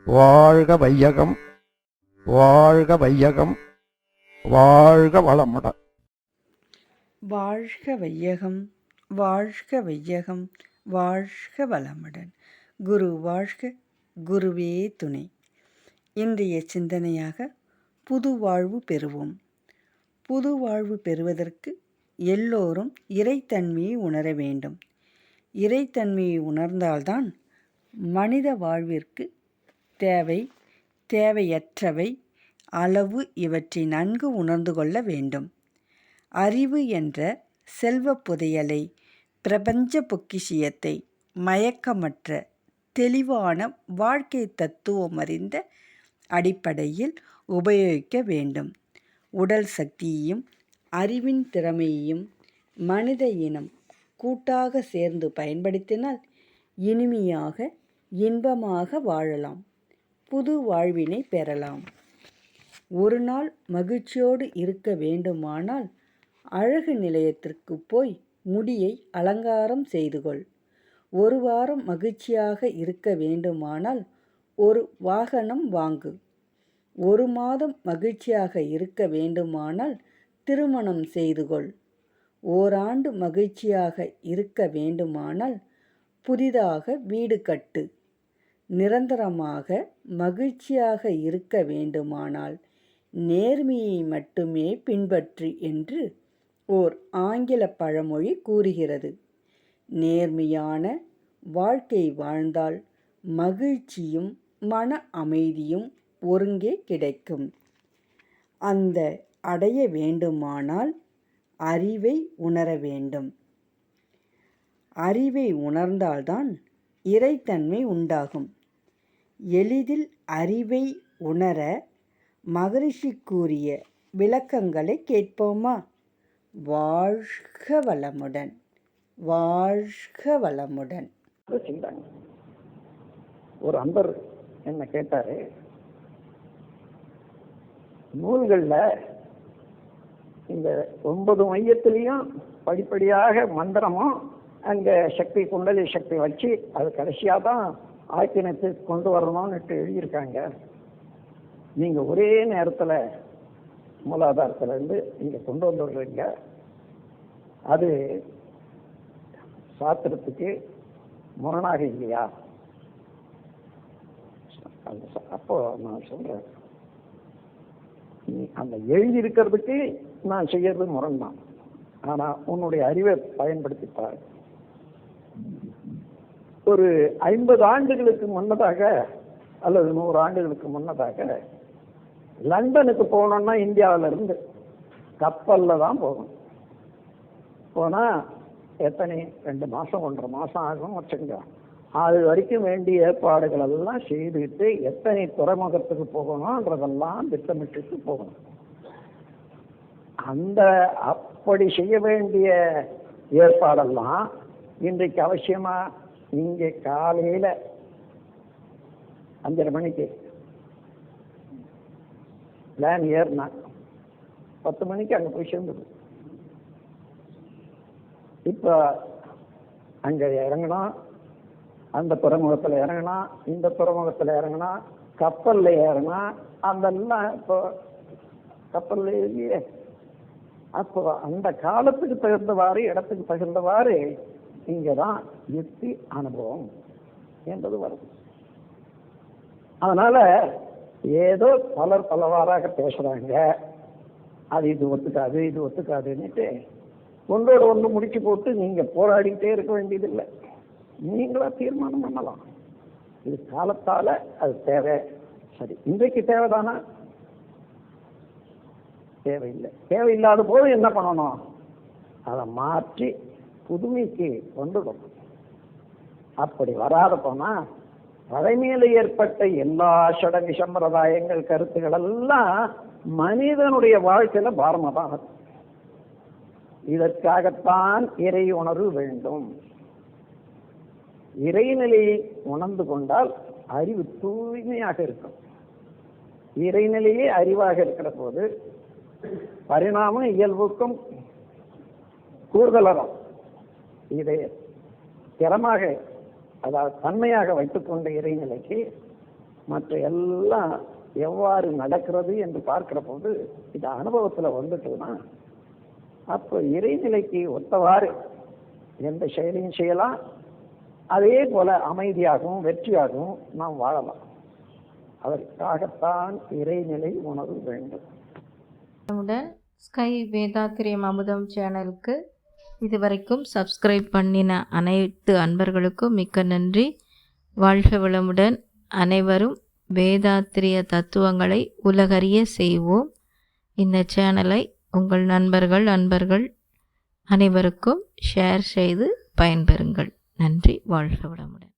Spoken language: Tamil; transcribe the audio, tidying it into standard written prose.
வாழ்க வையகம், வாழ்க வையகம், வாழ்க வளமுடன். வாழ்க வையகம், வாழ்க வையகம், வாழ்க வளமுடன். குரு வாழ்க, குருவே துணை. இன்றைய சிந்தனையாக புது வாழ்வு பெறுவோம். புது வாழ்வு பெறுவதற்கு எல்லோரும் இறைத்தன்மையை உணர வேண்டும். இறைத்தன்மையை உணர்ந்தால்தான் மனித வாழ்விற்கு தேவையற்றவை, அளவு இவற்றை நன்கு உணர்ந்து கொள்ள வேண்டும். அறிவு என்ற செல்வ புதையலை, பிரபஞ்ச பொக்கிஷியத்தை மயக்கமற்ற தெளிவான வாழ்க்கை தத்துவம் அறிந்த அடிப்படையில் உபயோகிக்க வேண்டும். உடல் சக்தியையும் அறிவின் திறமையையும் மனித இனம் கூட்டாக சேர்ந்து பயன்படுத்தினால் இனிமையாக இன்பமாக வாழலாம், புது வாழ்வினை பெறலாம். ஒரு நாள் மகிழ்ச்சியோடு இருக்க வேண்டுமானால் அழகு நிலையத்திற்கு போய் முடியை அலங்காரம் செய்து கொள். ஒரு வாரம் மகிழ்ச்சியாக இருக்க வேண்டுமானால் ஒரு வாகனம் வாங்கு. ஒரு மாதம் மகிழ்ச்சியாக இருக்க வேண்டுமானால் திருமணம் செய்து கொள். ஓராண்டு மகிழ்ச்சியாக இருக்க வேண்டுமானால் புதிதாக வீடு கட்டு. நிரந்தரமாக மகிழ்ச்சியாக இருக்க வேண்டுமானால் நேர்மையை மட்டுமே பின்பற்று என்று ஓர் ஆங்கில பழமொழி கூறுகிறது. நேர்மையான வாழ்க்கை வாழ்ந்தால் மகிழ்ச்சியும் மன அமைதியும் ஒருங்கே கிடைக்கும். அந்த அடைய வேண்டுமானால் அறிவை உணர வேண்டும். அறிவை உணர்ந்தால்தான் இறைத்தன்மை உண்டாகும். எளிதில் அறிவை உணர மகரிஷி கூறிய விளக்கங்களை கேட்போமா? வாழ்க வளமுடன், வாழ்க வளமுடன். ஒரு அன்பர் என்ன கேட்டாரு, நூல்கள்ல இந்த 9 மையத்திலையும் படிப்படியாக மந்திரமும் அங்க சக்தி, குண்டலி சக்தி வச்சு அது கடைசியா தான் ஆக்கினத்துக்கு கொண்டு வரணும்னுட்டு எழுதியிருக்காங்க. நீங்க ஒரே நேரத்துல மூலாதாரத்துல இருந்து நீங்க கொண்டு வந்துடுறீங்க. அது சாஸ்திரத்துக்கு முரணாக இல்லையா? அப்போ நான் சொல்றேன், அந்த எழுதி இருக்கிறதுக்கு நான் செய்யறது முரண் தான். ஆனா உன்னுடைய அறிவை பயன்படுத்திப்பார். ஒரு 50 ஆண்டுகளுக்கு முன்னதாக அல்லது 100 ஆண்டுகளுக்கு முன்னதாக லண்டனுக்கு போகணும்னா இந்தியாவில இருந்து கப்பல்ல தான் போகணும். போனா எத்தனை 2 மாசம் 1.5 மாசம் ஆகும் வச்சுங்க. அது வரைக்கும் வேண்டிய ஏற்பாடுகள் எல்லாம் செய்துட்டு எத்தனை துறைமுகத்துக்கு போகணும்ன்றதெல்லாம் திட்டமிட்டு போகணும். அப்படி செய்ய வேண்டிய ஏற்பாடெல்லாம் இன்றைக்கு அவசியமா நீங்க காலையில 5:30 மணிக்கு பிளான் ஏறினா 10 மணிக்கு அங்க போய் சேர்ந்துடும். இப்ப அங்க இறங்கினா, அந்த துறைமுகத்துல இறங்கினா, இந்த துறைமுகத்துல இறங்கினா, கப்பல்ல ஏறினா, அதெல்லாம் இப்போ கப்பல்ல இல்லையே. அப்போ அந்த காலத்துக்கு தகுந்தவாறு, இடத்துக்கு தகுந்தவாறு இங்கதான் யுக்தி அனுபவம் என்பது வருது. அதனால ஏதோ பலர் பலவாறாக பேசுறாங்க, அது இது ஒத்துக்காது இது ஒத்துக்காதுன்னுட்டு ஒன்றோட ஒன்று முடிச்சு போட்டு நீங்க போராடிக்கிட்டே இருக்க வேண்டியதில்லை. நீங்களா தீர்மானம் பண்ணலாம், இது காலத்தால அது தேவை. சரி, இன்றைக்கு தேவைதானா? தேவையில்லை. தேவையில்லாத போது என்ன பண்ணணும்? அதை மாற்றி புதுமைக்கு வந்துடும். அப்படி வராத போனா பழமையில ஏற்பட்ட எல்லா சடங்கு சம்பிரதாயங்கள், கருத்துக்கள் எல்லாம் மனிதனுடைய வாழ்க்கையில பாரமாக. இதற்காகத்தான் இறை உணர்வு வேண்டும். இறைநிலையை உணர்ந்து கொண்டால் அறிவு தூய்மையாக இருக்கும். இறைநிலையே அறிவாக இருக்கிற போது பரிணாம இயல்புக்கும் கூடுதலரும் இதை திறமாக, அதாவது தன்மையாக வைத்துக் கொண்ட இறைநிலைக்கு மற்ற எல்லாம் எவ்வாறு நடக்கிறது என்று பார்க்கிற போது இது அனுபவத்தில் வந்துட்டுனா அப்போ இறைநிலைக்கு ஒத்தவாறு எந்த செயலையும் செய்யலாம். அதே போல அமைதியாகவும் வெற்றியாகவும் நாம் வாழலாம். அதற்காகத்தான் இறைநிலை உணர்வு வேண்டும். ஸ்கை வேதாத்திரியம் அமுதம் சேனலுக்கு இதுவரைக்கும் சப்ஸ்கிரைப் பண்ணின அனைத்து அன்பர்களுக்கும் மிக்க நன்றி. வாழ்க வளமுடன். அனைவரும் வேதாத்திரிய தத்துவங்களை உலகறிய செய்வோம். இந்த சேனலை உங்கள் அன்பர்கள் அனைவருக்கும் ஷேர் செய்து பயன்பெறுங்கள். நன்றி. வாழ்க வளமுடன்.